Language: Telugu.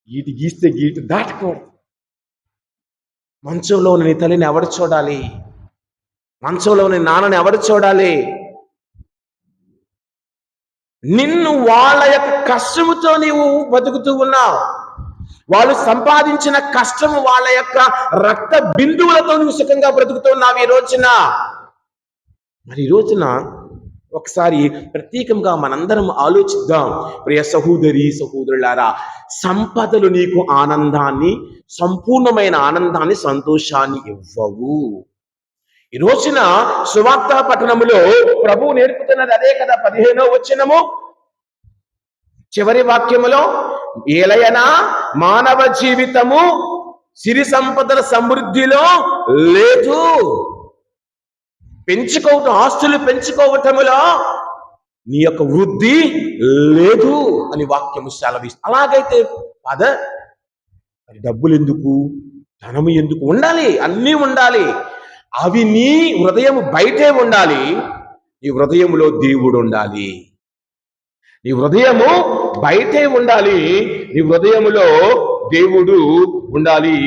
గీటి గీస్తే గీటు దాటుకోవడం. మంచంలో నీ తల్లిని ఎవడు చూడాలి? మంచంలో నీ నాన్నని ఎవడు చూడాలి? నిన్ను వాళ్ళ యొక్క కష్టముతో నీవు బతుకుతూ ఉన్నావు. వాళ్ళు సంపాదించిన కష్టము వాళ్ళ యొక్క రక్త బిందువులతో నువ్వు సుఖంగా బ్రతుకుతున్నావు ఈ రోజున. మరి ఈ రోజున ఒకసారి ప్రత్యేకంగా మనందరం ఆలోచిద్దాం. ప్రియ సహోదరి సహోదరులారా, సంపదలు నీకు ఆనందాన్ని, సంపూర్ణమైన ఆనందాన్ని, సంతోషాన్ని ఇవ్వవు. ఈ రోజున సువార్త పట్టణములో ప్రభువు నేర్పుతున్నది అదే కదా. 15వ వచనము చివరి వాక్యములో, ఏలయనా మానవ జీవితము సిరి సంపదల సమృద్ధిలో లేదు, ఆస్తులు పెంచుకోవటములో నీ యొక్క వృద్ధి లేదు అని వాక్యము సెలవిస్తుంది. అలాగైతే మరి డబ్బులు ఎందుకు, ధనము ఎందుకు? ఉండాలి, అన్నీ ఉండాలి. అవి నీ హృదయం బయటే ఉండాలి. నీ హృదయములో దేవుడు ఉండాలి. నీ హృదయము బయటే ఉండాలి, నీ హృదయములో దేవుడు ఉండాలి.